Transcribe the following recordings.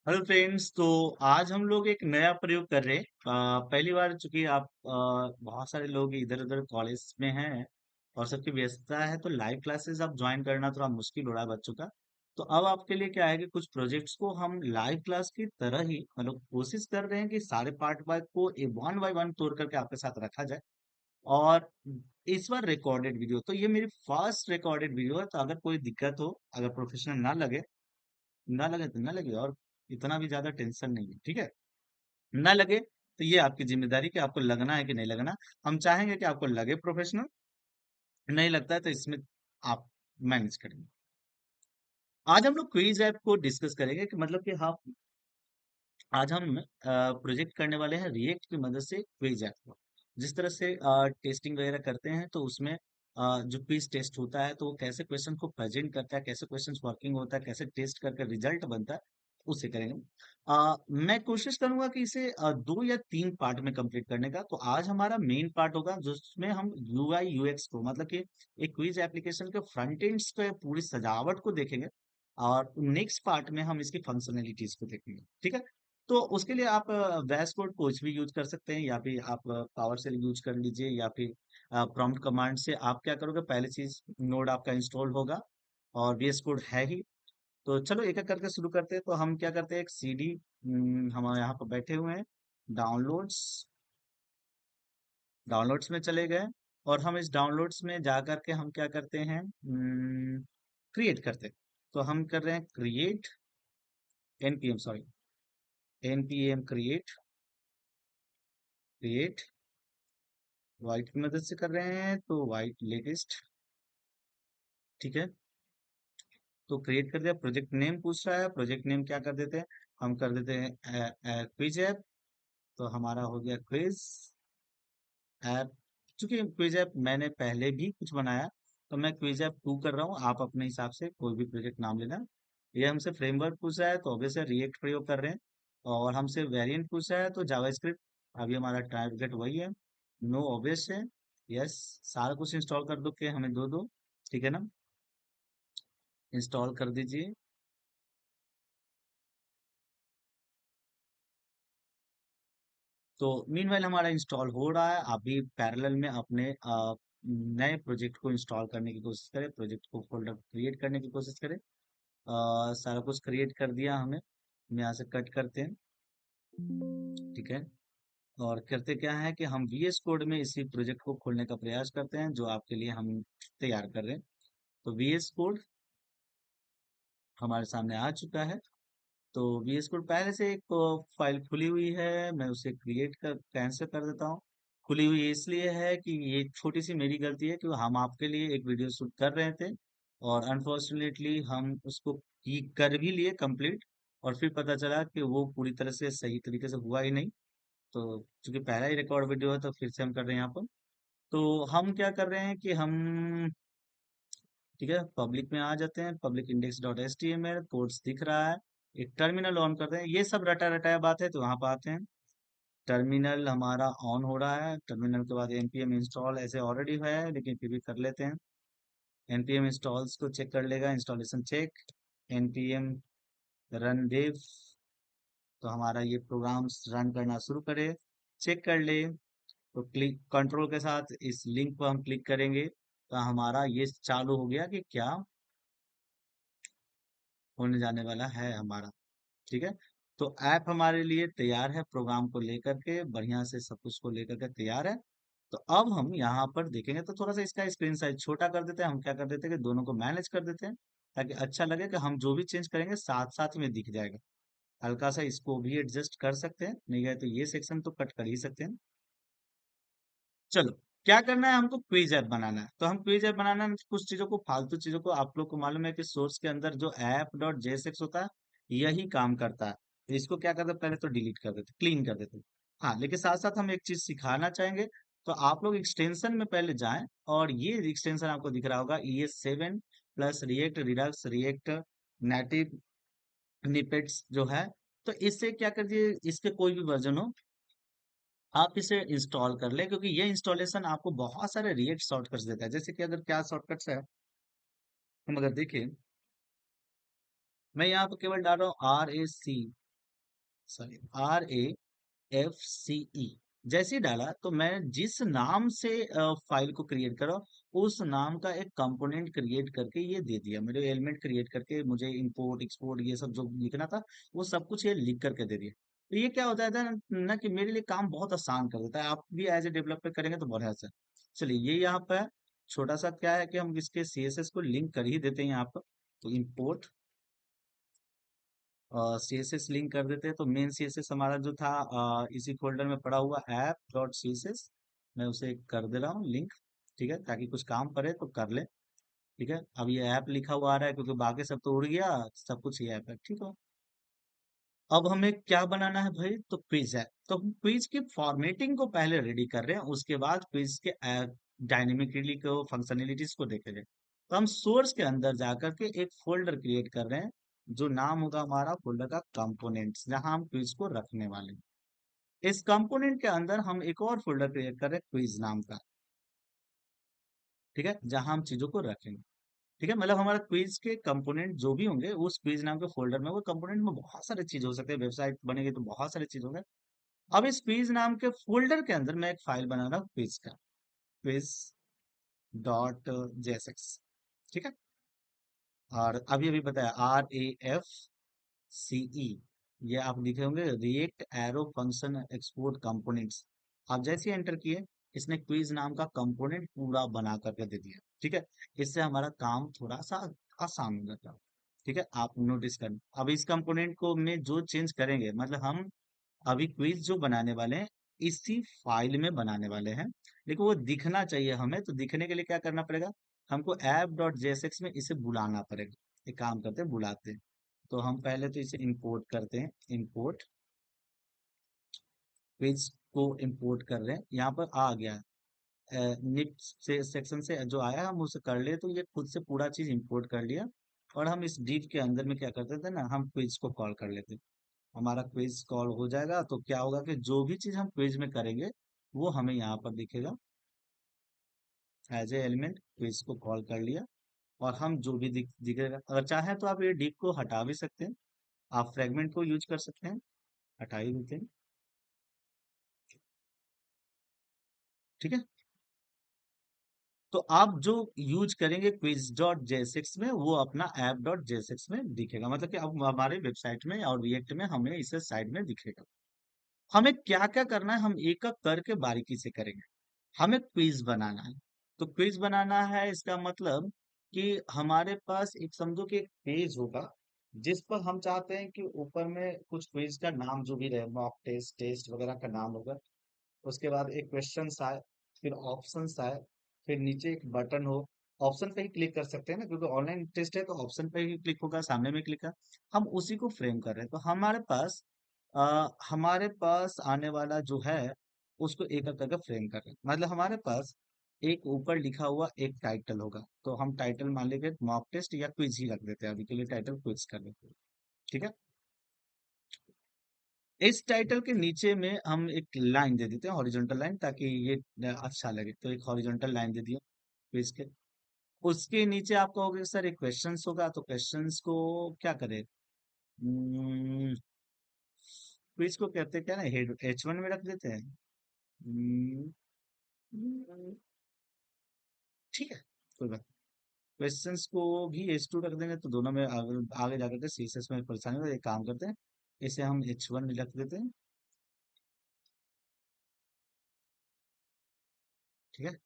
Hello friends. तो आज हम लोग एक नया प्रयोग कर रहे हैं। पहली बार चूंकि आप बहुत सारे लोग इधर उधर कॉलेज में हैं और सबकी व्यस्तता है, तो लाइव क्लासेस अब ज्वाइन करना थोड़ा मुश्किल हो रहा है बच्चों का। तो अब आपके लिए क्या है कि कुछ प्रोजेक्ट्स को हम लाइव क्लास की तरह ही मतलब कोशिश कर रहे हैं कि सारे पार्ट वार्ट को वन बाय वन तोड़ करके आपके साथ रखा जाए। और इस बार रिकॉर्डेड वीडियो, तो ये मेरी फर्स्ट रिकॉर्डेड वीडियो है। तो अगर कोई दिक्कत हो, अगर प्रोफेशनल ना लगे तो ना लगे, और इतना भी ज्यादा टेंशन नहीं है, ठीक है। ना लगे तो ये आपकी जिम्मेदारी कि आपको लगना है कि नहीं लगना। हम चाहेंगे कि आपको लगे प्रोफेशनल। नहीं लगता है तो इसमें आप मैनेज करेंगे। आज हम लोग क्विज ऐप को डिस्कस करेंगे कि मतलब कि हाँ, आज हम प्रोजेक्ट करने वाले हैं रिएक्ट की मदद से क्विज ऐप को। जिस तरह से टेस्टिंग वगैरह करते हैं, तो उसमें जो क्विज टेस्ट होता है, तो वो कैसे क्वेश्चन को प्रेजेंट करता है, कैसे क्वेश्चन वर्किंग होता है, कैसे टेस्ट करके रिजल्ट बनता है, उसे करेंगे। मैं कोशिश करूंगा कि इसे 2 या 3 पार्ट में कंप्लीट करने का। तो आज हमारा मेन पार्ट होगा जिसमें हम यूआई यूएक्स को, मतलब कि एक क्विज एप्लीकेशन के फ्रंट एंड्स पे पूरी सजावट को देखेंगे। और नेक्स्ट पार्ट में हम इसकी फंक्शनैलिटीज को देखेंगे, ठीक है। तो उसके लिए आप वैस कोड कुछ भी यूज कर सकते हैं, या फिर आप पावर सेल यूज कर लीजिए, या फिर प्रॉम्प्ट कमांड से आप क्या करोगे, पहली चीज नोड आपका इंस्टॉल होगा और VS कोड है ही। तो चलो एक एक करके शुरू करते हैं। तो हम क्या करते हैं, एक CD हम यहाँ पर बैठे हुए हैं, डाउनलोड्स डाउनलोड्स में चले गए। और हम इस डाउनलोड्स में जा करके हम क्या करते हैं, क्रिएट करते हैं। तो हम कर रहे हैं create npm, sorry, npm create create white की मदद से कर रहे हैं, तो वाइट लेटेस्ट, ठीक है। तो क्रिएट कर दिया। प्रोजेक्ट नेम पूछ रहा है, प्रोजेक्ट नेम क्या कर देते हैं, हम कर देते हैं क्विज ऐप। तो हमारा हो गया क्विज ऐप। चूंकि क्विज ऐप मैंने पहले भी कुछ बनाया, तो मैं क्विज ऐप 2 कर रहा हूँ। आप अपने हिसाब से कोई भी प्रोजेक्ट नाम लेना। ये हमसे फ्रेमवर्क पूछा है, तो ऑब्वियसली रिएक्ट प्रयोग कर रहे हैं। और हमसे वेरिएंट पूछा है, तो जावास्क्रिप्ट। अभी हमारा टारगेट वही है। नो ऑब्वियस है। यस, सारा कुछ इंस्टॉल कर दो के हमें दो दो, ठीक है ना। इंस्टॉल कर दीजिए। तो मीनवाइल हमारा इंस्टॉल हो रहा है। अभी पैरेलल में अपने नए प्रोजेक्ट को इंस्टॉल करने की कोशिश करें, प्रोजेक्ट को फोल्डर क्रिएट करने की कोशिश करें। सारा कुछ क्रिएट कर दिया हमें। हम यहाँ से कट करते हैं, ठीक है। और करते क्या है कि हम VS कोड में इसी प्रोजेक्ट को खोलने का प्रयास करते हैं, जो आपके लिए हम तैयार कर रहे हैं। तो VS कोड हमारे सामने आ चुका है। तो VS कोड पहले से एक फाइल खुली हुई है, मैं उसे क्रिएट कर कैंसिल कर देता हूँ। खुली हुई इसलिए है कि ये छोटी सी मेरी गलती है कि हम आपके लिए एक वीडियो शूट कर रहे थे, और अनफॉर्चुनेटली हम उसको की कर भी लिए कंप्लीट, और फिर पता चला कि वो पूरी तरह से सही तरीके से हुआ ही नहीं। तो चूंकि पहला ही रिकॉर्ड वीडियो है, तो फिर से हम कर रहे हैं यहाँ पर। तो हम क्या कर रहे हैं कि हम, ठीक है, पब्लिक में आ जाते हैं। Public index dot H T M L codes दिख रहा है। एक टर्मिनल ऑन करते हैं। ये सब रटा रटाया बात है, तो वहां पर आते हैं। टर्मिनल हमारा ऑन हो रहा है। टर्मिनल के बाद npm इंस्टॉल ऐसे ऑलरेडी है, लेकिन फिर भी कर लेते हैं। npm इंस्टॉल्स को चेक कर लेगा, installation check. npm run dev, तो हमारा ये प्रोग्राम रन करना शुरू करे, चेक कर ले। तो क्लिक कंट्रोल के साथ इस लिंक पर हम क्लिक करेंगे, तो हमारा ये चालू हो गया कि क्या होने जाने वाला है हमारा, ठीक है। तो ऐप हमारे लिए तैयार है, प्रोग्राम को लेकर के बढ़िया से सब कुछ को लेकर के तैयार है। तो अब हम यहाँ पर देखेंगे, तो थोड़ा सा इसका स्क्रीन साइज छोटा कर देते हैं। हम क्या कर देते हैं कि दोनों को मैनेज कर देते हैं, ताकि अच्छा लगे कि हम जो भी चेंज करेंगे साथ साथ में दिख जाएगा। हल्का सा इसको भी एडजस्ट कर सकते हैं, नहीं गए तो ये सेक्शन तो कट कर ही सकते हैं। चलो, क्या करना है, हमको क्विज ऐप बनाना है। तो हम क्विज ऐप बनाना है, कुछ चीजों को, फालतू चीजों को, आप लोग को मालूम है कि सोर्स के अंदर जो ऐप डॉट जेएसएक्स होता है, यही काम करता है। तो इसको क्या करते हैं, पहले तो डिलीट कर देते, क्लीन कर देते। हाँ, लेकिन साथ साथ हम एक चीज सिखाना चाहेंगे। तो आप लोग एक्सटेंशन में पहले जाएं, और ये एक्सटेंशन आपको दिख रहा होगा, ES7 plus react redux react native snippets जो है। तो इससे क्या कर दिए, इसके कोई भी वर्जन हो, आप इसे इंस्टॉल कर ले, क्योंकि ये इंस्टॉलेशन आपको बहुत सारे रिएक्ट शॉर्टकट्स देता है। जैसे कि अगर क्या शॉर्टकट्स है, हम अगर देखें, मैं यहाँ पे केवल डाल रहा हूँ RAC, सॉरी, RAFCE। जैसे ही डाला तो मैं जिस नाम से फाइल को क्रिएट करा, उस नाम का एक कंपोनेंट क्रिएट करके ये दे दिया, मेरे एलिमेंट क्रिएट करके मुझे इंपोर्ट एक्सपोर्ट ये सब जो लिखना था वो सब कुछ ये लिख करके दे दिया। तो ये क्या होता है ना कि मेरे लिए काम बहुत आसान कर देता है। आप भी एज ए डेवलपर करेंगे तो बढ़िया से। चलिए ये यहाँ पे छोटा सा क्या है कि हम इसके CSS को लिंक कर ही देते हैं यहाँ पर। तो इम्पोर्ट CSS लिंक कर देते हैं। तो मेन CSS हमारा जो था इसी फोल्डर में पड़ा हुआ ऐप डॉट CSS, मैं उसे कर दे रहा हूँ लिंक। ठीक है, ताकि कुछ काम पड़े तो कर ले। ठीक है, अब ये ऐप लिखा हुआ आ रहा है क्योंकि बाकी सब तो उड़ गया, सब कुछ ये ऐप है। ठीक है, अब हमें क्या बनाना है भाई, तो क्विज है। तो हम क्विज की फॉर्मेटिंग को पहले रेडी कर रहे हैं, उसके बाद क्विज के डायनेमिकली को फंक्शनैलिटीज को देखेंगे। तो हम सोर्स के अंदर जाकर के एक फोल्डर क्रिएट कर रहे हैं, जो नाम होगा हमारा फोल्डर का कंपोनेंट्स, जहां हम क्विज को रखने वाले हैं। इस कंपोनेंट के अंदर हम एक और फोल्डर क्रिएट कर रहे हैं क्विज नाम का। ठीक है, जहां हम चीजों को रखेंगे। ठीक है, मतलब हमारा क्विज के कंपोनेंट जो भी होंगे उस क्विज नाम के फोल्डर में, वो कंपोनेंट में बहुत सारे चीज हो सकते हैं, वेबसाइट बनेगी तो बहुत सारे चीज होंगे। अब इस क्विज नाम के फोल्डर के अंदर मैं एक फाइल बना रहा हूँ क्विज का, क्विज डॉट जेएसएक्स। ठीक है, और अभी अभी बताया RAFCE, ये आप लिखे होंगे react arrow function export components. आप जैसे ही एंटर किए, इसने क्विज नाम का कंपोनेंट पूरा बना करके दे दिया। ठीक है, इससे हमारा काम थोड़ा सा आसान हो जाता है। ठीक है, आप नोटिस करें, अब इस कंपोनेंट को में जो चेंज करेंगे, मतलब हम अभी क्विज जो बनाने वाले हैं इसी फाइल में बनाने वाले हैं, लेकिन वो दिखना चाहिए हमें। तो दिखने के लिए क्या करना पड़ेगा, हमको ऐप डॉट जेएसएक्स में इसे बुलाना पड़ेगा। एक काम करते हैं, बुलाते हैं। तो हम पहले तो इसे इंपोर्ट करते हैं, इंपोर्ट क्विज को इंपोर्ट कर रहे हैं, यहाँ पर आ गया निप से सेक्शन से जो आया हम उसे कर लिए, तो ये खुद से पूरा चीज इंपोर्ट कर लिया। और हम इस डिव के अंदर में क्या करते थे ना, हम क्विज को कॉल कर लेते। हमारा क्विज कॉल हो जाएगा तो क्या होगा कि जो भी चीज हम क्विज में करेंगे वो हमें यहाँ पर दिखेगा एज ए एलिमेंट। क्विज को कॉल कर लिया, और हम जो भी दिखेगा, अगर चाहे तो आप ये डिप को हटा भी सकते हैं, आप फ्रेगमेंट को यूज कर सकते हैं, हटा ही देते हैं। ठीक है, तो आप जो यूज करेंगे क्विज डॉट जेएसएक्स में, वो अपना ऐप डॉट जेएसएक्स में दिखेगा, मतलब कि अब हमारे वेबसाइट में और रिएक्ट में हमें इसे साइड में दिखेगा। हमें क्या क्या करना है, हम एक एक करके बारीकी से करेंगे। हमें क्विज बनाना है। तो क्विज बनाना है इसका मतलब कि हमारे पास एक समझो कि एक पेज होगा, जिस पर हम चाहते हैं कि ऊपर में कुछ क्विज का नाम जो भी रहे, मॉक टेस्ट टेस्ट वगैरह का नाम होगा। उसके बाद एक क्वेश्चन आए, फिर ऑप्शन आए, फिर नीचे एक बटन हो। ऑप्शन पे ही क्लिक कर सकते हैं ना, क्योंकि ऑनलाइन टेस्ट है तो ऑप्शन पे ही क्लिक होगा, सामने में क्लिक है। हम उसी को फ्रेम कर रहे हैं। तो हमारे पास आने वाला जो है उसको एक एक करके फ्रेम कर रहे हैं। मतलब हमारे पास एक ऊपर लिखा हुआ एक टाइटल होगा, तो हम टाइटल मान लेंगे मॉक टेस्ट या क्विज ही रख देते हैं, अभी के लिए टाइटल क्विज कर देते हैं। ठीक है, इस टाइटल के नीचे में हम एक लाइन दे देते हैं, हॉरिजॉन्टल लाइन, ताकि ये अच्छा लगे। तो एक हॉरिजॉन्टल लाइन दे दिया क्विज के। उसके नीचे आप कहोगे सर एक क्वेश्चंस होगा, तो क्वेश्चंस को क्या करें, क्विज को कहते क्या ना, हेड H1 में रख देते हैं। हम्म, ठीक है, कोई बात। क्वेश्चंस को भी H2 रख देंगे तो दोनों में आगे आगे जाकर के CSS में परेशानी होगी। एक काम करते हैं, इसे हम H1 रख देते हैं। ठीक है,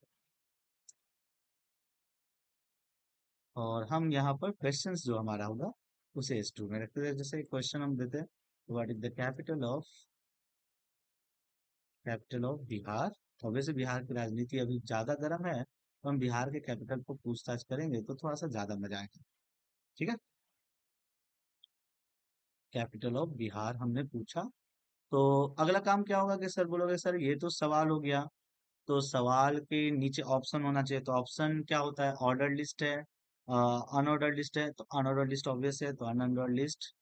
और हम यहाँ पर क्वेश्चंस जो हमारा होगा उसे H2 में रखते हैं। जैसे क्वेश्चन हम देते हैं, what is the capital of Bihar. और वैसे बिहार की राजनीति अभी ज्यादा गर्म है, तो हम बिहार के कैपिटल को पूछताछ करेंगे तो थोड़ा सा ज्यादा मजा आएगा। ठीक है, कैपिटल ऑफ बिहार हमने पूछा। तो अगला काम क्या होगा कि सर बोलोगे सर ये तो सवाल हो गया, तो सवाल के नीचे ऑप्शन होना चाहिए। तो ऑप्शन क्या होता है, ऑर्डर लिस्ट है, अनऑर्डर लिस्ट है। तो अनऑर्डर लिस्ट ऑब्वियस है, तो अनऑर्डर लिस्ट।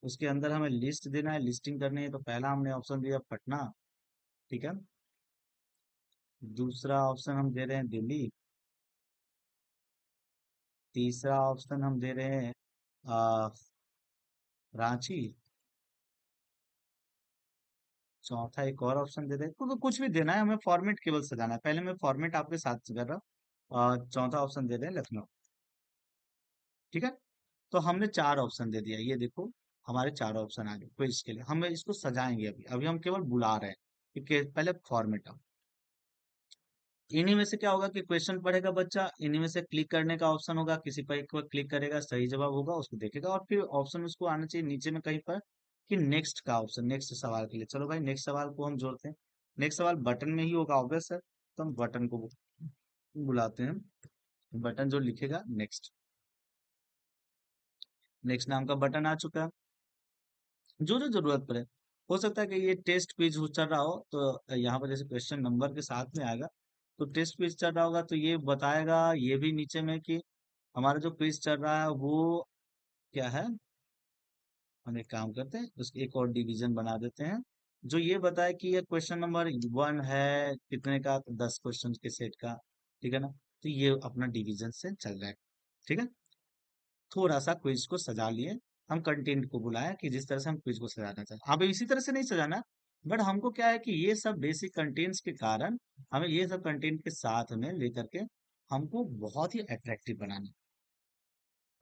उसके अंदर हमें लिस्ट देना है, लिस्टिंग करनी है। तो पहला हमने ऑप्शन दिया पटना। ठीक है, दूसरा ऑप्शन हम दे रहे हैं दिल्ली। तीसरा ऑप्शन हम दे रहे हैं आ, रांची। चौथा एक और ऑप्शन दे दे, तो कुछ भी देना है, हमें फॉर्मेट केवल सजाना है। पहले मैं फॉर्मेट आपके साथ कर रहा हूँ। चौथा ऑप्शन दे दें लखनऊ। ठीक है। तो हमने चार ऑप्शन दे दिया, ये देखो हमारे चार ऑप्शन आ गए क्विज के लिए। हम इसको सजाएंगे, अभी अभी हम केवल बुला रहे हैं पहले फॉर्मेट। इन्हीं में से क्या होगा कि क्वेश्चन पढ़ेगा बच्चा, इन्हीं में से क्लिक करने का ऑप्शन होगा, किसी पर एक बार क्लिक करेगा, सही जवाब होगा उसको देखेगा, और फिर ऑप्शन उसको आना चाहिए नीचे में कहीं पर कि नेक्स्ट का ऑप्शन, नेक्स्ट सवाल के लिए। चलो भाई नेक्स्ट सवाल को हम जोड़ते हैं। नेक्स्ट सवाल बटन में ही होगा ऑब्वियस है, तो हम बटन को बुलाते हैं। बटन जो लिखेगा नेक्स्ट, नेक्स्ट नाम का बटन आ चुका है। जो जो जरूरत पड़े, हो सकता है कि ये टेस्ट पेज चल रहा हो, तो यहाँ पर जैसे क्वेश्चन नंबर के साथ में आएगा, तो टेस्ट पेज चल रहा होगा तो ये बताएगा ये भी नीचे में कि हमारा जो क्विज चल रहा है वो क्या है। हम एक काम करते हैं, उसके एक और डिवीजन बना देते हैं जो ये बताए कि ये क्वेश्चन नंबर वन है कितने का, तो 10 क्वेश्चन के सेट का। ठीक है ना, तो ये अपना डिवीजन से चल रहा है। ठीक है। थोड़ा सा क्विज को सजा लिए, हम कंटेंट को बुलाया कि जिस तरह से हम क्विज को सजाना चाहते हैं। अब इसी तरह से नहीं सजाना, बट हमको क्या है कि ये सब बेसिक कंटेंट्स के कारण हमें ये सब कंटेंट के साथ में लेकर के हमको बहुत ही अट्रैक्टिव बनाना है।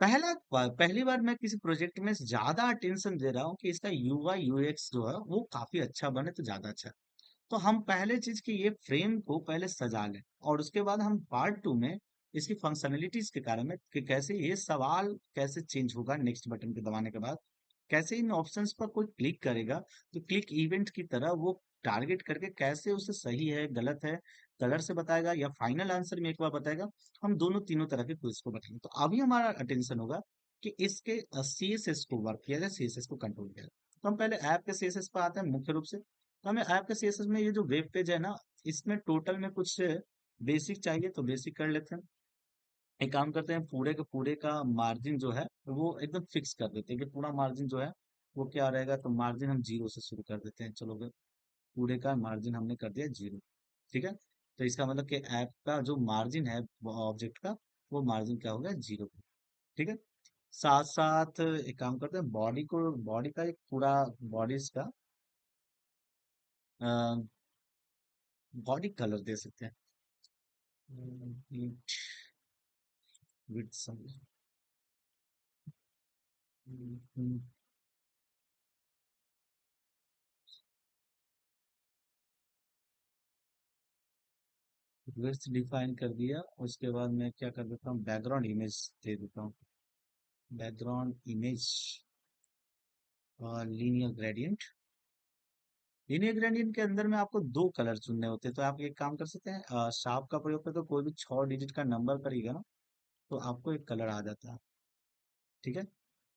पहली बार मैं किसी प्रोजेक्ट में ज्यादा अटेंशन दे रहा हूँ कि इसका यूआई यूएक्स जो है वो काफी अच्छा बने तो ज्यादा अच्छा है। तो हम पहले चीज की ये फ्रेम को पहले सजा लें, और उसके बाद हम पार्ट टू में इसकी फंक्शनैलिटीज के बारे में कि कैसे ये सवाल कैसे चेंज होगा नेक्स्ट बटन के दबाने के बाद, कैसे इन ऑप्शंस पर कोई क्लिक करेगा तो क्लिक इवेंट की तरह वो टारगेट करके कैसे उसे सही है गलत है कलर से बताएगा या फाइनल आंसर में एक बार बताएगा। हम दोनों तीनों तरह के क्विज को बताएंगे। तो अभी हमारा अटेंशन होगा कि इसके सीएसएस को वर्क किया जाए, सीएसएस को कंट्रोल किया जाए। तो हम पहले ऐप के सीएसएस पर आते हैं मुख्य रूप से। तो हमें ऐप के सीएसएस में ये जो वेब पेज है ना, इसमें टोटल में कुछ बेसिक चाहिए तो बेसिक कर लेते हैं। एक काम करते हैं, पूरे के पूरे का मार्जिन जो है वो एकदम फिक्स कर देते हैं कि पूरा मार्जिन जो है वो क्या रहेगा। तो मार्जिन हम जीरो से शुरू कर देते हैं। चलो भाई, पूरे का मार्जिन हमने कर दिया जीरो। ठीक है। तो इसका मतलब कि ऐप का जो मार्जिन है ऑब्जेक्ट का, वो मार्जिन क्या हो गया, जीरो। ठीक है। साथ साथ एक काम करते हैं, बॉडी का एक पूरा बॉडीज का बॉडी कलर दे सकते हैं। विड्थ विड्थ डिफाइन कर दिया। उसके बाद मैं क्या कर देता हूँ, बैकग्राउंड इमेज दे देता हूँ। बैकग्राउंड इमेज और लीनियर ग्रेडियंट। लीनियर ग्रेडियंट के अंदर में आपको दो कलर चुनने होते हैं, तो आप एक काम कर सकते हैं, शार्प का प्रयोग करके कोई भी 6 डिजिट का नंबर करिएगा ना, तो आपको एक कलर आ जाता है। ठीक है।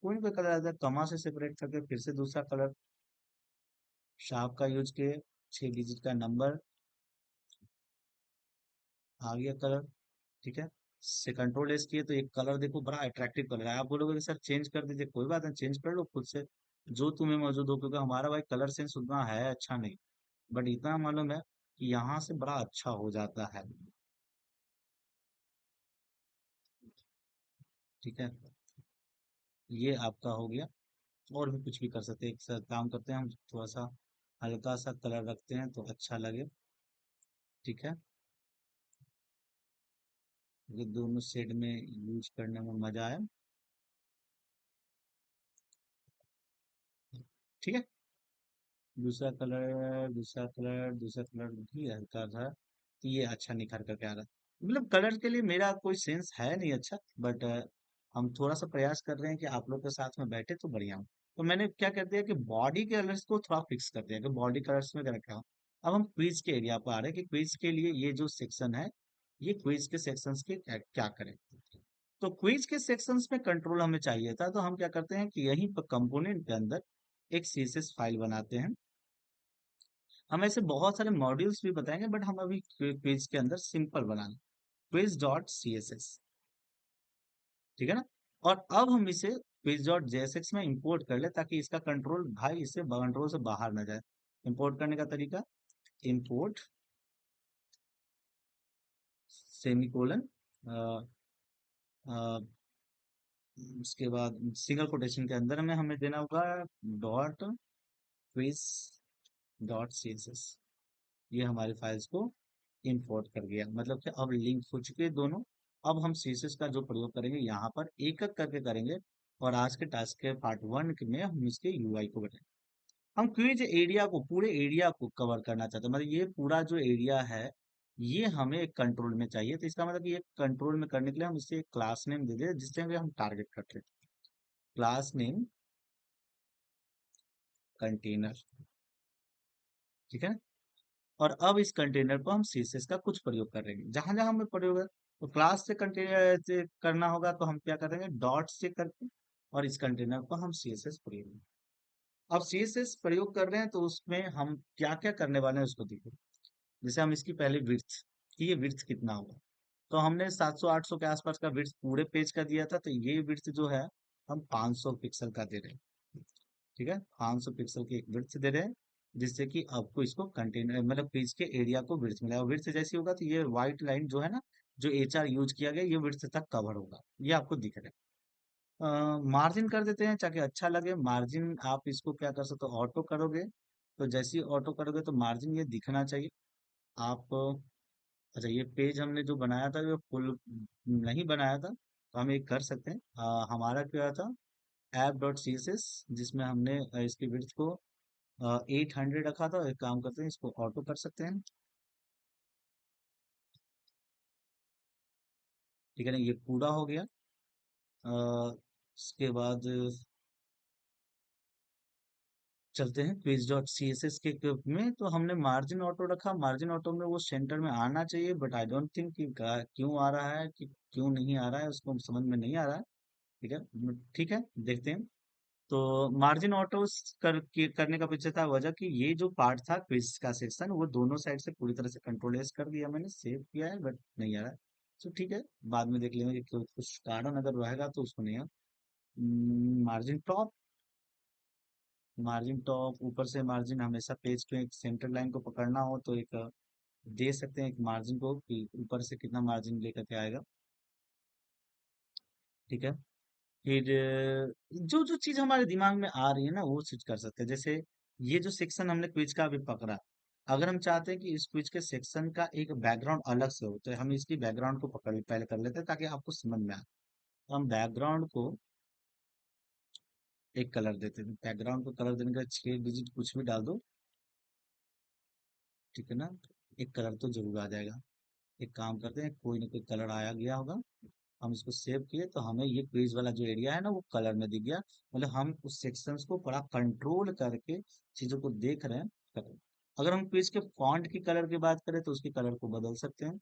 कोई ना कोई कलर आ जाता है, कमा से सेपरेट करके फिर से दूसरा कलर, शार्प का यूज किए, 6 डिजिट का नंबर आ गया कलर। ठीक है। से कंट्रोल एस किए तो एक कलर देखो बड़ा अट्रैक्टिव कलर है। आप बोलोगे कि सर चेंज कर दीजिए, कोई बात नहीं, चेंज कर लो खुद से जो तुम्हें मौजूद हो, क्योंकि हमारा भाई कलर सेंस उतना है अच्छा नहीं, बट इतना मालूम है कि यहाँ से बड़ा अच्छा हो जाता है। ठीक है। ये आपका हो गया। और भी कुछ भी कर सकते हैं, एक काम करते हैं हम, थोड़ा सा हल्का सा कलर रखते हैं तो अच्छा लगे। ठीक है। ये दोनों शेड में यूज करने में मजा आए। ठीक है। दूसरा कलर, दूसरा कलर, दूसरा कलर भी हल्का था, तो ये अच्छा निखर करके आ रहा है। मतलब कलर के लिए मेरा कोई सेंस है नहीं अच्छा, बट हम थोड़ा सा प्रयास कर रहे हैं कि आप लोग के साथ में बैठे तो बढ़िया हो। तो मैंने क्या कर दिया कि बॉडी कलर्स को थोड़ा फिक्स कर दिया कि बॉडी कलर्स में रखा हूं। अब हम क्विज के एरिया पर आ रहे हैं कि क्विज के लिए ये जो सेक्शन है, ये क्विज के सेक्शंस के क्या करें। तो क्विज के सेक्शंस में कंट्रोल हमें चाहिए था, तो हम क्या करते हैं कि यहीं पर कंपोनेंट के अंदर एक सीएसएस फाइल बनाते हैं। हम ऐसे बहुत सारे मॉड्यूल्स भी बताएंगे, बट हम अभी क्विज के अंदर सिंपल बनाना, quiz dot C S S. ठीक है ना। और अब हम इसे क्विज डॉट जेएसएक्स में इंपोर्ट कर ले, ताकि इसका कंट्रोल भाई इससे कंट्रोल से बाहर ना जाए। इंपोर्ट करने का तरीका, इंपोर्ट सेमीकोलन, उसके बाद सिंगल कोटेशन के अंदर में हमें देना होगा dot quiz dot C S S, ये हमारी फाइल्स को इंपोर्ट कर गया, मतलब कि अब लिंक हो चुके हैं दोनों। अब हम सीएसएस का जो प्रयोग करेंगे यहाँ पर एक एक करके करेंगे, और आज के टास्क के पार्ट वन में हम इसके यूआई को बनाएंगे। हम क्विज एरिया को, पूरे एरिया को कवर करना चाहते हैं, मतलब ये पूरा जो एरिया है ये हमें एक कंट्रोल में चाहिए। तो इसका मतलब ये कंट्रोल में करने के लिए हम इसे एक क्लास नेम दे दें जिससे हम टारगेट करते हैं। क्लास नेम कंटेनर, ठीक है। और अब इस कंटेनर को हम सीएसएस का कुछ प्रयोग करेंगे, जहां जहां हमें प्रयोग है तो क्लास से कंटेनर से करना होगा, तो हम क्या करेंगे डॉट से करके, और इस कंटेनर को हम सीएसएस प्रयोग। अब सीएसएस प्रयोग कर रहे हैं तो उसमें हम क्या क्या करने वाले हैं उसको देखो। जैसे हम इसकी पहले विड्थ, कि ये विड्थ कितना होगा, तो हमने 700-800 के आसपास का विड्थ पूरे पेज का दिया था, तो ये विड्थ जो है हम 500 पिक्सल का दे रहे हैं, ठीक है। 500 पिक्सल की एक विड्थ दे रहे हैं, जिससे कि आपको इसको कंटेनर मतलब पेज के एरिया को विड्थ मिलेगा। विड्थ जैसी होगा तो ये व्हाइट लाइन जो है ना, जो एचआर यूज किया गया, ये विड्थ तक कवर होगा, ये आपको दिख रहा है। मार्जिन कर देते हैं ताकि अच्छा लगे। मार्जिन आप इसको क्या कर सकते हो, ऑटो करोगे, तो जैसे ही ऑटो करोगे तो मार्जिन ये दिखना चाहिए। आप, अच्छा ये पेज हमने जो बनाया था ये फुल नहीं बनाया था, तो हम एक कर सकते हैं। हमारा क्या था, app dot C S S, जिसमें हमने इसकी विड्थ को 800 रखा था। एक काम करते हैं, इसको ऑटो कर सकते हैं, ठीक है ना, ये पूरा हो गया। इसके बाद चलते हैं page dot C S S के में, तो हमने मार्जिन ऑटो रखा। मार्जिन ऑटो में वो सेंटर में आना चाहिए, बट आई डोंट थिंक कि क्यों आ रहा है, कि क्यों नहीं आ रहा है, उसको समझ में नहीं आ रहा है। ठीक है, ठीक है, देखते हैं। तो मार्जिन ऑटो करने का पीछे था वजह कि ये जो पार्ट था क्विज का सेक्शन, वो दोनों साइड से पूरी तरह से कंट्रोल एस कर दिया, मैंने सेव किया है बट नहीं आ रहा है। तो ठीक है, बाद में देख लेंगे कि कुछ कारण अगर रहेगा तो उसको नहीं। मार्जिन टॉप, मार्जिन टॉप ऊपर से मार्जिन हमेशा पेज के एक सेंटर लाइन को पकड़ना हो तो एक दे सकते हैं एक मार्जिन को, कि ऊपर से कितना मार्जिन लेकर के आएगा, ठीक है। फिर जो जो चीज हमारे दिमाग में आ रही है ना वो चीज कर सकते हैं। जैसे ये जो सेक्शन हमने क्विज का अभी पकड़ा, अगर हम चाहते हैं कि इस क्विज के सेक्शन का एक बैकग्राउंड अलग से हो, तो हम इसकी बैकग्राउंड को पकड़ पहले कर लेते हैं ताकि आपको समझ में आए। तो हम बैकग्राउंड को एक कलर देते हैं, बैकग्राउंड को कलर देने का 6 डिजिट कुछ भी डाल दो, ठीक है ना, एक कलर तो जरूर आ जाएगा। एक काम करते हैं, कोई ना कोई कलर आया गया होगा, हम इसको सेव किए तो हमें ये क्विज वाला जो एरिया है ना वो कलर में दिख गया। मतलब हम उस सेक्शंस को बड़ा कंट्रोल करके चीजों को देख रहे हैं, कर रहे हैं। अगर हम क्विज के फॉन्ट की कलर की बात करें तो उसकी कलर को बदल सकते हैं,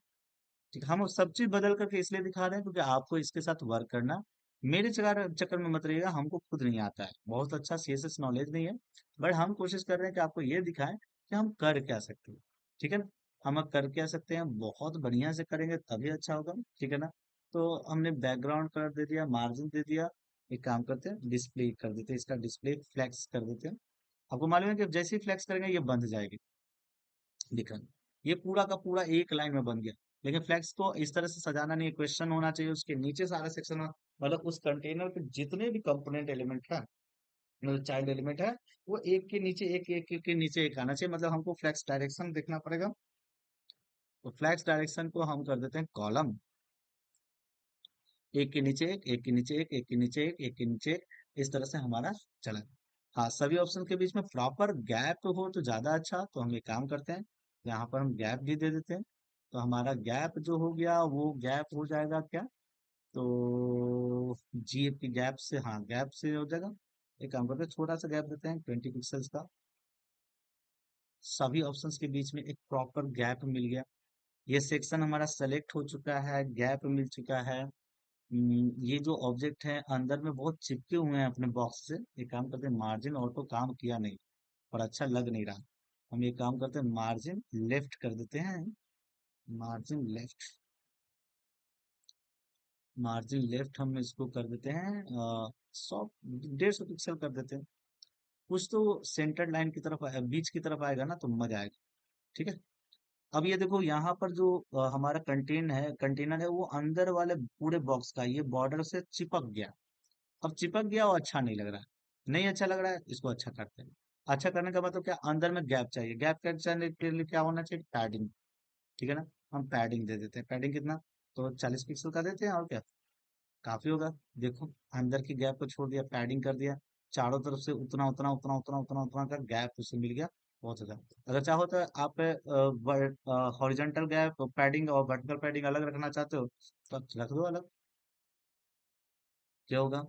ठीक है। हम वो सब चीज बदल करके इसलिए दिखा रहे हैं क्योंकि आपको इसके साथ वर्क करना। मेरे चक्कर चक्कर में मत रहिएगा, हमको खुद नहीं आता है, बहुत अच्छा सीएसएस नॉलेज नहीं है, बट हम कोशिश कर रहे हैं कि आपको ये दिखाएं कि हम कर क्या सकते हैं, ठीक है ना। हम अब कर क्या सकते हैं, बहुत बढ़िया से करेंगे तभी अच्छा होगा, ठीक है ना। तो हमने बैकग्राउंड कलर दे दिया, मार्जिन दे दिया। एक काम करते हैं, डिस्प्ले कर देते हैं, इसका डिस्प्ले फ्लैक्स कर देते हैं। आपको मालूम है कि जैसे ही फ्लैक्स करेंगे ये बंद जाएगी दिखना, ये पूरा का पूरा एक लाइन में बन गया। लेकिन फ्लैक्स को इस तरह से सजाना नहीं है, क्वेश्चन होना चाहिए उसके नीचे सारा सेक्शन, मतलब उस कंटेनर के जितने भी कंपोनेंट एलिमेंट है, मतलब चाइल्ड एलिमेंट है, वो एक के नीचे एक, एक, एक के नीचे एक आना चाहिए। मतलब हमको फ्लैक्स डायरेक्शन देखना पड़ेगा। तो फ्लैक्स डायरेक्शन को हम कर देते हैं कॉलम, एक के नीचे एक, एक के नीचे एक, एक के नीचे एक, एक के नीचे एक, इस तरह से हमारा चला। हाँ, सभी ऑप्शन के बीच में प्रॉपर गैप हो तो ज्यादा अच्छा, तो हम एक काम करते हैं, यहाँ पर हम गैप भी दे देते हैं। तो हमारा गैप जो हो गया वो गैप हो जाएगा क्या, तो जी की गैप से, हाँ गैप से हो जाएगा। एक काम करते हैं, छोटा सा गैप देते हैं 20 पिक्सल्स का। सभी ऑप्शंस के बीच में एक प्रॉपर गैप मिल गया। ये सेक्शन हमारा सेलेक्ट हो चुका है, गैप मिल चुका है। ये जो ऑब्जेक्ट है अंदर में बहुत चिपके हुए हैं अपने बॉक्स से। एक काम करते हैं, मार्जिन ऑटो काम किया नहीं और अच्छा लग नहीं रहा, हम ये काम करते हैं मार्जिन लेफ्ट कर देते हैं। मार्जिन लेफ्ट, मार्जिन लेफ्ट हम इसको कर देते हैं 100-150 पिक्सल कर देते हैं। कुछ तो सेंटर लाइन की तरफ बीच की तरफ आएगा ना तो मजा आएगा, ठीक है। अब ये देखो यहाँ पर जो हमारा कंटेनर है वो अंदर वाले पूरे बॉक्स का ये बॉर्डर से चिपक गया। अब चिपक गया और अच्छा नहीं लग रहा है, नहीं अच्छा लग रहा है, इसको अच्छा करते हैं। अच्छा करने का मतलब क्या, अंदर में गैप चाहिए, गैप करने के लिए क्या होना चाहिए, पैडिंग। ठीक है ना, हम पैडिंग दे देते हैं, पैडिंग कितना, तो 40 पिक्सल का देते हैं, और क्या, काफी होगा। देखो, अंदर की गैप को छोड़ दिया, पैडिंग कर दिया, चारों तरफ से उतना उतना उतना उतना उतना उतना का गैप उसे मिल गया, बहुत ज्यादा। अगर चाहो तो आप हॉरिजॉन्टल गैप पैडिंग और वर्टिकल पैडिंग अलग रखना चाहते हो तो आप रख दो अलग। क्या होगा,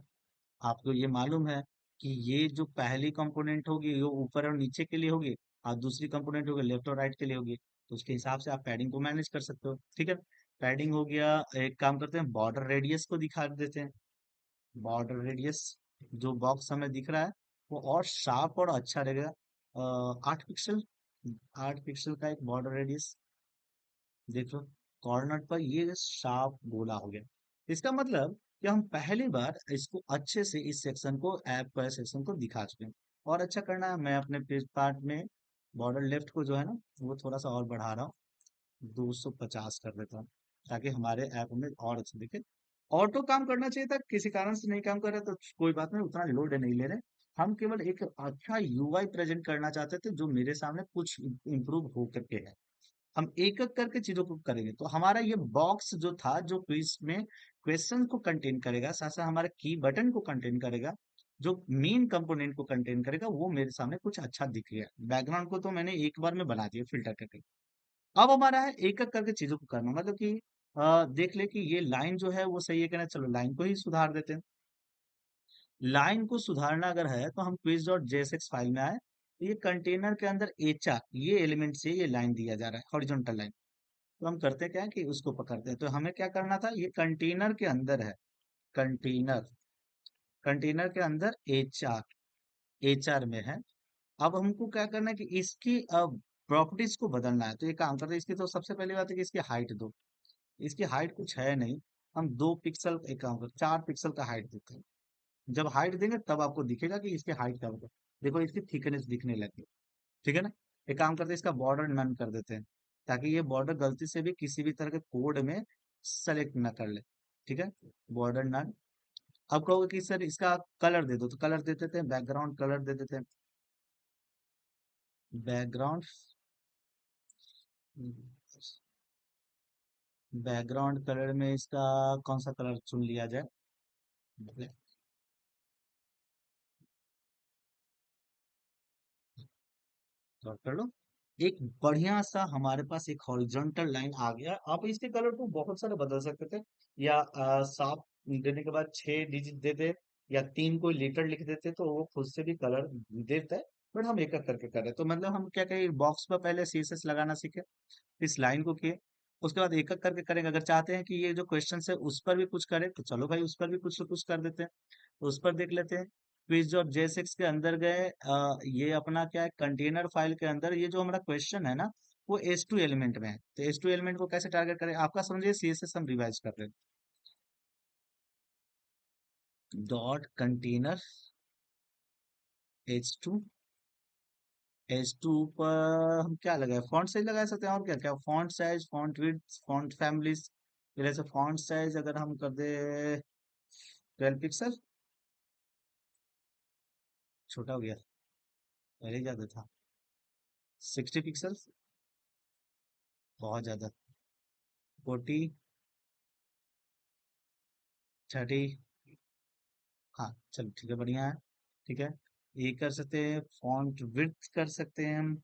आपको ये मालूम है कि ये जो पहली कंपोनेंट होगी वो ऊपर और नीचे के लिए होगी, और दूसरी कंपोनेंट होगी लेफ्ट और राइट के लिए होगी, तो उसके हिसाब से आप पैडिंग को मैनेज कर सकते हो। ठीक है, पैडिंग हो गया। एक काम करते हैं, बॉर्डर रेडियस को दिखा देते हैं। बॉर्डर रेडियस जो बॉक्स हमें दिख रहा है वो और शार्प और अच्छा रहेगा। 8 पिक्सल, 8 पिक्सल का एक बॉर्डर रेडियस, देख लो, कॉर्नर पर ये शार्प गोला हो गया। इसका मतलब कि हम पहली बार इसको अच्छे से, इस सेक्शन को, ऐप का सेक्शन को दिखा चुके हैं। और अच्छा करना है, मैं अपने पेज पार्ट में बॉर्डर लेफ्ट को जो है ना वो थोड़ा सा और बढ़ा रहा हूँ, 250 कर देता हूँ, ताकि हमारे ऐप में और अच्छे दिखे। ऑटो काम करना चाहिए था, किसी कारण से नहीं काम कर रहा तो कोई बात नहीं, उतना लोड नहीं ले रहे। हम केवल एक अच्छा यूआई प्रेजेंट करना चाहते थे जो मेरे सामने कुछ इम्प्रूव हो करके है। हम एक एक करके चीजों को करेंगे, तो हमारा ये बॉक्स जो था, जो क्विज में क्वेश्चन को कंटेन करेगा, साथ साथ हमारे की बटन को कंटेन करेगा, जो मेन कंपोनेंट को कंटेन करेगा, वो मेरे सामने कुछ अच्छा दिख गया। बैकग्राउंड को तो मैंने एक बार में बना दिया फिल्टर करके। अब हमारा है एक एक करके चीजों को करना, मतलब कि देख ले कि ये लाइन जो है वो सही है कि नहीं, चलो लाइन को ही सुधार देते हैं। लाइन को सुधारना अगर है तो हम क्विज डॉट जेएसएक्स फाइल में आए, तो ये कंटेनर के अंदर एचआर ये एलिमेंट से ये लाइन दिया जा रहा है, हॉरिजॉन्टल लाइन। तो हम करते क्या है कि उसको पकड़ते हैं, तो हमें क्या करना था, ये कंटेनर के अंदर है, कंटेनर, कंटेनर के अंदर एचआर, एचआर में है। अब हमको क्या करना है कि इसकी अब प्रॉपर्टीज को बदलना है, तो ये काम करते हैं। इसकी तो सबसे पहली बात है कि इसकी हाइट दो, इसकी हाइट कुछ है नहीं, हम 2 पिक्सल, एक काम कर, 4 पिक्सल का हाइट देते हैं। जब हाइट देंगे तब आपको दिखेगा कि इसकी हाइट क्या होगा। देखो इसकी थिकनेस दिखने लगी, ठीक है ना। एक काम करते हैं, इसका बॉर्डर नन कर देते हैं, ताकि ये बॉर्डर गलती से भी किसी भी तरह के कोड में सेलेक्ट ना कर ले। ठीक है, बॉर्डर नन। अब कहोगे कि सर इसका कलर दे दो, तो कलर दे देते हैं, बैकग्राउंड कलर दे देते हैं। बैकग्राउंड, बैकग्राउंड कलर में इसका कौन सा कलर चुन लिया जाए, Black कर लो। एक बढ़िया सा हमारे पास एक हॉरिजॉन्टल लाइन आ गया। आप इसके कलर को बहुत सारे बदल सकते थे, या सात देने के बाद 6 डिजिट दे दे, या 3 कोई लीटर लिख देते तो वो खुद से भी कलर देता है। बट हम एक एक करके कर रहे हैं, तो मतलब हम क्या करें, बॉक्स पर पहले सीएसएस लगाना सीखे, इस लाइन को किए, उसके बाद एक एक करके करेंगे। अगर चाहते हैं कि ये जो क्वेश्चन है उस पर भी कुछ करें तो चलो भाई, उस पर भी कुछ ना कुछ कर देते हैं, तो उस पर देख लेते हैं। क्विज डॉट जेएसएक्स के अंदर गए, ये अपना क्या है, कंटेनर फाइल के अंदर ये जो हमारा क्वेश्चन है ना वो एस टू एलिमेंट में है, तो एस टू एलिमेंट को कैसे टारगेट करें, आपका समझिए सीएसएस हम रिवाइज कर रहे हैं। Dot container H two, H two पर हम क्या लगाए, फॉन्ट साइज लगा सकते हैं, और क्या क्या, font size, font width, font families. जैसे फॉन्ट साइज अगर हम कर दे 12 पिक्सल, छोटा हो गया, पहले ज्यादा था। 60 पिक्सल, बहुत ज्यादा। 40, 30, हाँ चलो ठीक है, बढ़िया है। ठीक है, ये कर सकते हैं, फॉन्ट विड्थ कर सकते हैं हम,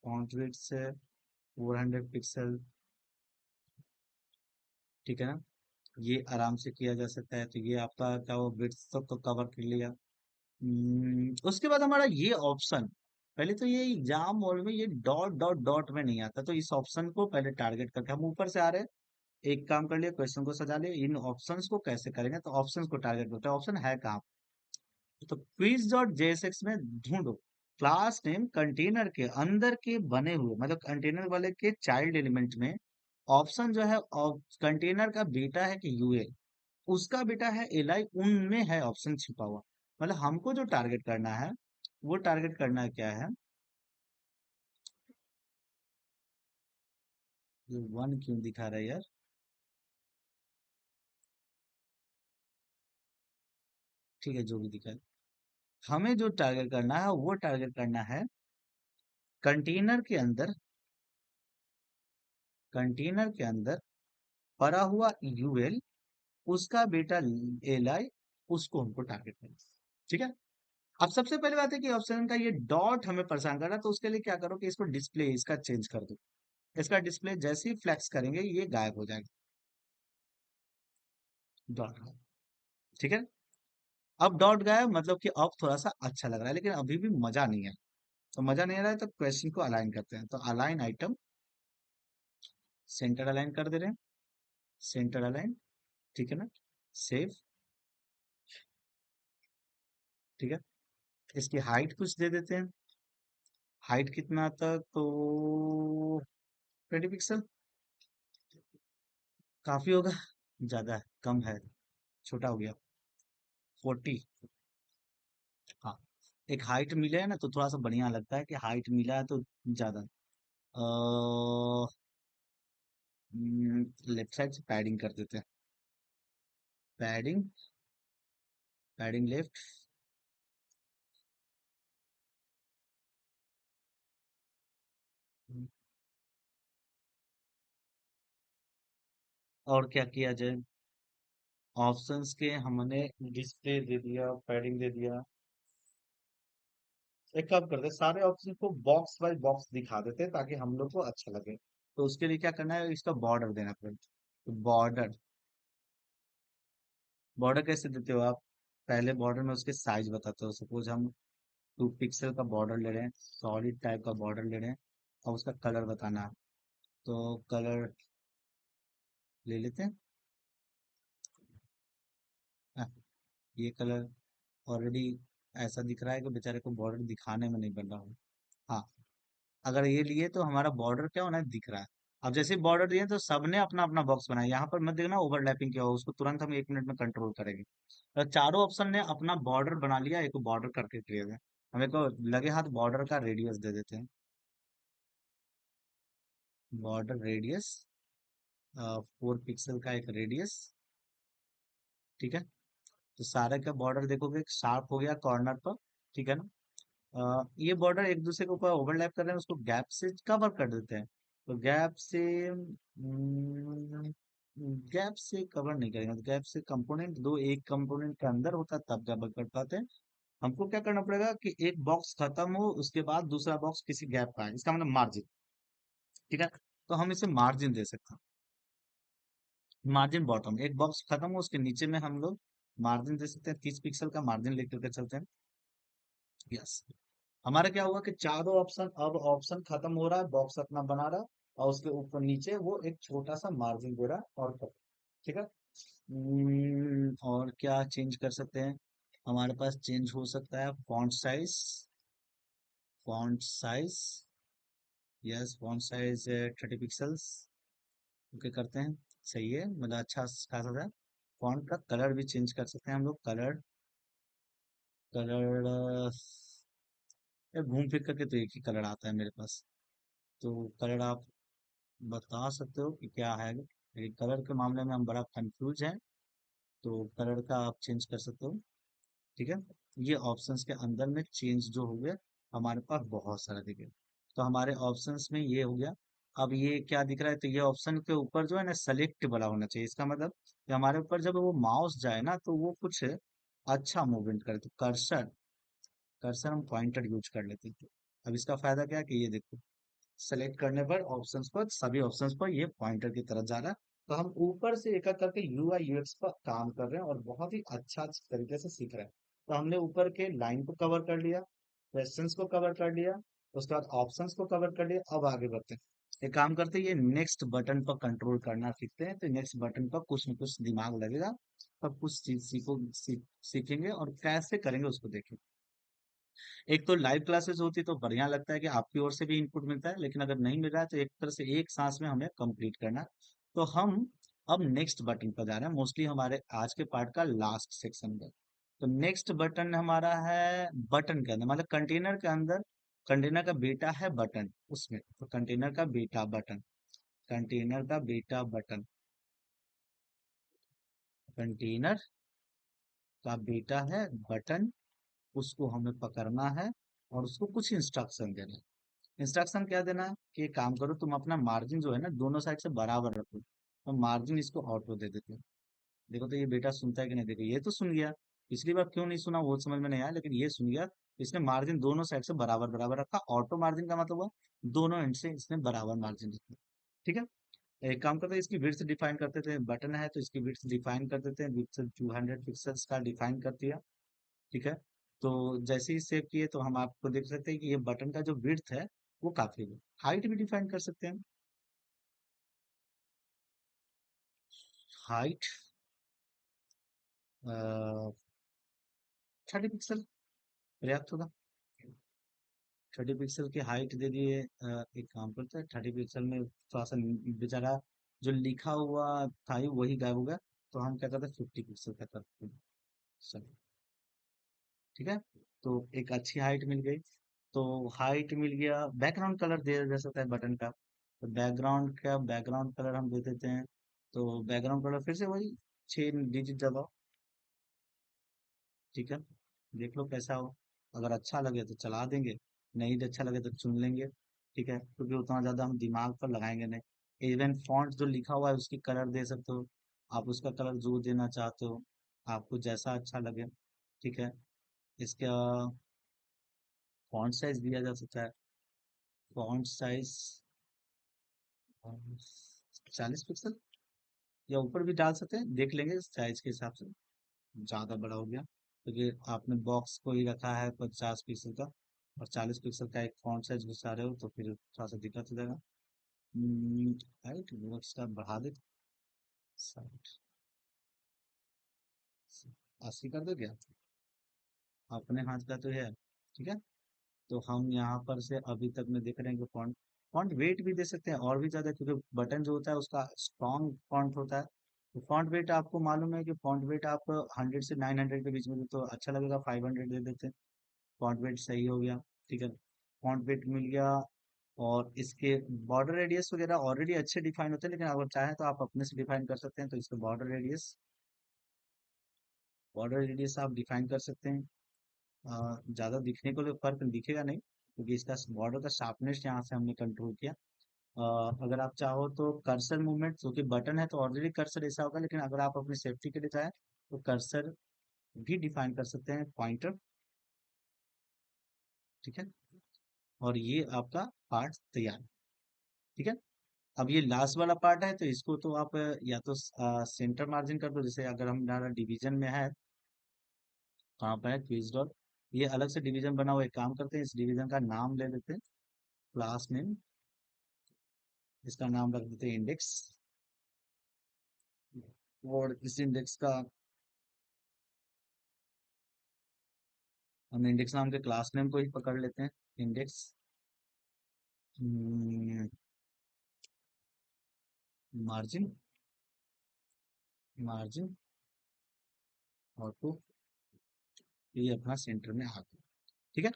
फॉन्ट विड्थ से 400 पिक्सल। ठीक है ना, ये आराम से किया जा सकता है, तो ये आपका क्या वो विड्थ तक तो कवर कर लिया। उसके बाद हमारा ये ऑप्शन, पहले तो ये एग्जाम हॉल में ये डॉट डॉट डॉट में नहीं आता, तो इस ऑप्शन को पहले टारगेट करके हम ऊपर से आ रहे हैं। एक काम कर लिया, क्वेश्चन को सजा लिया, इन ऑप्शंस को कैसे करेंगे, तो ऑप्शंस को टारगेट करते हैं, ऑप्शन है कहाँ, तो क्विज डॉट जेएसएक्स में ढूंढो, क्लास नेम कंटेनर के अंदर के बने हुए, मतलब कंटेनर वाले के चाइल्ड एलिमेंट में ऑप्शन जो है, कंटेनर का बेटा है कि यूएल, उसका बेटा है एलआई, उनमें है ऑप्शन छिपा हुआ। मतलब हमको जो टारगेट करना है, वो टारगेट करना है क्या है, ये 1 क्यों दिखा रहा है यार, ठीक है, जो भी दिखा है। हमें जो टारगेट करना है वो टारगेट करना है कंटेनर के अंदर, कंटेनर के अंदर पड़ा हुआ यूएल, उसका बेटा एल आई, उसको हमको टारगेट करना है। ठीक है। अब सबसे पहली बात है कि ऑप्शन का ये डॉट हमें परेशान कर रहा है, तो उसके लिए क्या करो कि इसको डिस्प्ले इसका चेंज कर दो। इसका डिस्प्ले जैसे ही फ्लैक्स करेंगे ये गायब हो जाएगा, डॉट। ठीक है। अब डॉट गायब मतलब कि अब थोड़ा सा अच्छा लग रहा है, लेकिन अभी भी मजा नहीं है। तो मजा नहीं आ रहा है तो क्वेश्चन को अलाइन करते हैं, तो अलाइन आइटम, सेंटर अलाइन कर दे रहे हैं, सेंटर अलाइन। ठीक है ना। सेव। ठीक है। इसकी हाइट कुछ दे देते हैं, हाइट कितना तक, तो 20 पिक्सल काफी होगा, ज्यादा है कम है, छोटा हो गया, 40। हाँ, एक हाइट मिले है ना तो थोड़ा सा बढ़िया लगता है कि हाइट मिला है तो ज्यादा। लेफ्ट साइड से पैडिंग कर देते हैं, पैडिंग, पैडिंग लेफ्ट। और क्या किया जाए, ऑप्शंस के हमने डिस्प्ले दे दिया, पैडिंग दे दिया। एक काम करते हैं, सारे ऑप्शन को बॉक्स बाय बॉक्स दिखा देते हैं ताकि हम लोग को अच्छा लगे। तो उसके लिए क्या करना है, इसका बॉर्डर देना पड़ेगा। तो बॉर्डर, बॉर्डर कैसे देते हो आप, पहले बॉर्डर में उसके साइज बताते हो। सपोज हम 2 पिक्सल का बॉर्डर ले रहे हैं, सॉलिड टाइप का बॉर्डर ले रहे हैं, और उसका कलर बताना है। तो कलर ले लेते हैं। हाँ, ये कलर ऑलरेडी ऐसा दिख रहा है कि बेचारे को बॉर्डर दिखाने में नहीं बन रहा हो। हाँ, अगर ये लिए तो हमारा बॉर्डर क्या होना है, दिख रहा है। अब जैसे बॉर्डर दिए तो सबने अपना अपना बॉक्स बनाया, यहाँ पर मत देखना ओवरलैपिंग क्या हो, उसको तुरंत हम 1 मिनट में कंट्रोल करेंगे। तो चारों ऑप्शन ने अपना बॉर्डर बना लिया, एक बॉर्डर करके क्लियर है। हमें को लगे हाथ बॉर्डर का रेडियस दे देते हैं, बॉर्डर रेडियस, 4 पिक्सल का एक रेडियस। ठीक है। तो सारे का बॉर्डर देखोगे शार्प हो गया कॉर्नर पर। ठीक है ना। ये बॉर्डर एक दूसरे के ऊपर ओवरलैप कर रहे हैं, उसको गैप से कवर कर देते हैं। तो गैप से, गैप से कवर नहीं करेंगे, तो गैप से कंपोनेंट दो, एक कंपोनेंट के अंदर होता है तब कवर कर पाते हैं। हमको क्या करना पड़ेगा कि एक बॉक्स खत्म हो उसके बाद दूसरा बॉक्स किसी गैप का है, इसका मतलब मार्जिन। ठीक है। तो हम इसे मार्जिन दे सकते हैं, मार्जिन बॉटम, एक बॉक्स खत्म हो उसके नीचे में हम लोग मार्जिन दे सकते हैं, 30 पिक्सल का मार्जिन लेकर के चलते हैं। यस। हमारा क्या हुआ कि चारों ऑप्शन, अब ऑप्शन खत्म हो रहा है, बॉक्स अपना बना रहा है, और उसके ऊपर नीचे वो एक छोटा सा मार्जिन दे रहा है और कर। ठीक है। और क्या चेंज कर सकते हैं, हमारे पास चेंज हो सकता है font size, font size. Yes, font size 30 pixels. Okay करते हैं, सही है, मतलब अच्छा खासा है। फॉन्ट का कलर भी चेंज कर सकते हैं हम लोग, कलर, कलर घूम फिर करके तो एक ही कलर आता है मेरे पास। तो कलर आप बता सकते हो कि क्या है, लेकिन कलर के मामले में हम बड़ा कंफ्यूज हैं। तो कलर का आप चेंज कर सकते हो। ठीक है। ये ऑप्शंस के अंदर में चेंज जो हो गया, हमारे पास बहुत सारा दिख गया। तो हमारे ऑप्शंस में ये हो गया। अब ये क्या दिख रहा है, तो ये ऑप्शन के ऊपर जो है ना सेलेक्ट वाला होना चाहिए, इसका मतलब कि हमारे ऊपर जब वो माउस जाए ना तो वो कुछ अच्छा मूवमेंट करे। तो कर्सर, कर्सर हम पॉइंटर यूज कर लेते हैं। अब इसका फायदा क्या है कि ये देखो, सेलेक्ट करने पर ऑप्शंस पर, सभी ऑप्शंस पर ये पॉइंटर की तरफ जा रहा है। तो हम ऊपर से एक एक करके यूआई यूएक्स पर काम कर रहे हैं और बहुत ही अच्छा तरीके से सीख रहे हैं। तो हमने ऊपर के लाइन को कवर कर लिया, क्वेश्चंस को कवर कर लिया, उसके बाद ऑप्शंस को कवर कर लिया। अब आगे बढ़ते हैं, एक काम करते हैं, ये नेक्स्ट बटन पर कंट्रोल करना सीखते हैं। तो नेक्स्ट बटन पर कुछ न कुछ दिमाग लगेगा, तब कुछ चीज सीखेंगे और कैसे करेंगे उसको देखेंगे। एक तो लाइव क्लासेस होती तो बढ़िया लगता है कि आपकी ओर से भी इनपुट मिलता है, लेकिन अगर नहीं मिल रहा है तो एक तरह से एक सांस में हमें कंप्लीट करना है। तो हम अब नेक्स्ट बटन पर जा रहे हैं, मोस्टली हमारे आज के पार्ट का लास्ट सेक्शन में। तो नेक्स्ट बटन हमारा है बटन के अंदर, मतलब कंटेनर के अंदर, कंटेनर का बेटा है बटन उसमें, तो कंटेनर का बेटा बटन, कंटेनर का बेटा बटन, कंटेनर का बेटा है बटन, उसको हमें पकड़ना है और उसको कुछ इंस्ट्रक्शन देना है। इंस्ट्रक्शन क्या देना है कि एक काम करो, तुम अपना मार्जिन जो है ना दोनों साइड से बराबर रखो, तो मार्जिन इसको ऑटो दे देते हैं। देखो तो ये बेटा सुनता है कि नहीं, देखो ये तो सुन गया। पिछली बार क्यों नहीं सुना वो समझ में नहीं आया, लेकिन ये सुन गया। इसने मार्जिन दोनों साइड से बराबर बराबर रखा। ऑटो मार्जिन का मतलब हुआ दोनों एंड से इसने बराबर मार्जिन रखा। ठीक है। एक काम करते हैं, इसकी विड्थ डिफाइन कर देते हैं। बटन है तो इसकी विड्थ डिफाइन कर देते हैं, विड्थ 200 पिक्सल्स का डिफाइन कर दिया। ठीक है। तो जैसे ही सेव किए तो हम आपको देख सकते हैं कि ये बटन का जो विड्थ है वो काफी है। हाइट भी डिफाइन कर सकते हैं। हाइट 30 पिक्सल पर्याप्त होगा। 30 पिक्सल की हाइट दे दिए। एक काम करते हैं, 30 पिक्सल में थोड़ा सा बेचारा जो लिखा हुआ था ही वही गायब हो गया। तो हम क्या करते हैं, 50 पिक्सल का करते हैं। चलो, ठीक है। तो एक अच्छी हाइट मिल गई। तो हाइट मिल गया। बैकग्राउंड कलर दिया जा सकता है बटन का, तो बैकग्राउंड कलर हम दे देते हैं। तो बैकग्राउंड कलर फिर से वही 6 डिजिट दबाओ। ठीक है। देख लो कैसा हो। अगर अच्छा लगे तो चला देंगे, नहीं तो अच्छा लगे तो चुन लेंगे। ठीक है, क्योंकि उतना ज्यादा हम दिमाग पर लगाएंगे नहीं। इवन फॉन्ट जो लिखा हुआ है उसकी कलर दे सकते हो। आप उसका कलर जो देना चाहते हो, आपको जैसा अच्छा लगे। ठीक है। इसका फॉन्ट साइज दिया जा सकता है। फॉन्ट साइज 40 पिक्सल, या ऊपर भी डाल सकते हैं, देख लेंगे साइज के हिसाब से। ज्यादा बड़ा हो गया क्योंकि आपने बॉक्स को ही रखा है 50 पिक्सल का, और 40 पिक्सल का एक फॉन्ट साइज घुसा रहे हो तो फिर थोड़ा सा दिक्कत हो जाएगा। हाइट इसका बढ़ा दे। 80 कर दो क्या, अपने हाथ का तो है। ठीक है। तो हम यहाँ पर से अभी तक में देख रहे हैं कि फॉन्ट फॉन्ट वेट भी दे सकते हैं और भी ज्यादा, क्योंकि बटन जो होता है उसका स्ट्रॉन्ग फॉन्ट होता है। तो फॉन्ट वेट आपको मालूम है कि फॉन्ट वेट आप 100 से 900 के बीच में दे तो अच्छा लगेगा, 500 दे देते हैं। फॉन्ट वेट सही हो गया। ठीक है। फॉन्ट वेट मिल गया। और इसके बॉर्डर रेडियस वगैरह ऑलरेडी अच्छे डिफाइन होते हैं, लेकिन अगर चाहें तो आप अपने से डिफाइन कर सकते हैं। तो इसके बॉर्डर रेडियस आप डिफाइन कर सकते हैं। ज्यादा दिखने को तो फर्क दिखेगा नहीं, क्योंकि इसका बॉर्डर का शार्पनेस यहाँ से हमने कंट्रोल किया। अगर आप चाहो तो कर्सर मूवमेंट, क्योंकि बटन है तो ऑलरेडी कर्सर ऐसा होगा, लेकिन अगर आप अपनी सेफ्टी के लिए चाहें तो कर्सर भी डिफाइन कर सकते हैं, पॉइंटर। ठीक है। और ये आपका पार्ट तैयार है। ठीक है। अब ये लास्ट वाला पार्ट है, तो इसको तो आप या तो सेंटर मार्जिन कर दो। जैसे अगर हमारा डिवीजन में है, कहाँ पर है क्विज डॉट, ये अलग से डिवीजन बना हुआ है। एक काम करते हैं, इस डिवीजन का नाम ले लेते हैं, क्लास नेम। इसका नाम रख देते हैं इंडेक्स। और इस इंडेक्स का हम इंडेक्स नाम के क्लास नेम को ही पकड़ लेते हैं। इंडेक्स मार्जिन, मार्जिन ऑटो, ये अपना सेंटर में आ गया। ठीक है।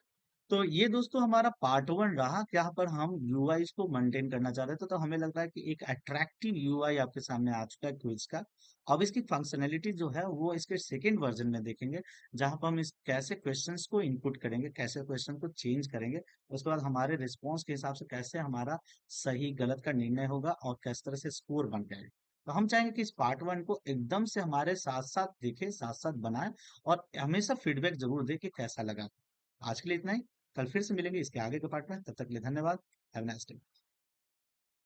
तो ये दोस्तों हमारा पार्ट 1 रहा, जहाँ पर हम यूआई को मेंटेन करना चाह रहे थे। तो हमें लग रहा है कि एक अट्रैक्टिव यूआई आपके सामने आ चुका है क्विज का। अब इसकी फंक्शनैलिटी जो है वो इसके सेकेंड वर्जन में देखेंगे, जहां पर हम इस कैसे क्वेश्चंस को इनपुट करेंगे, कैसे क्वेश्चन को चेंज करेंगे। उसके बाद हमारे रिस्पॉन्स के हिसाब से कैसे हमारा सही गलत का निर्णय होगा और किस तरह से स्कोर बन जाएगा। तो हम चाहेंगे कि इस पार्ट 1 को एकदम से हमारे साथ साथ देखें, साथ साथ बनाएं, और हमेशा फीडबैक जरूर दें कि कैसा लगा। आज के लिए इतना ही। कल फिर से मिलेंगे इसके आगे के पार्ट में। तब तक के लिए धन्यवाद। Have nice day.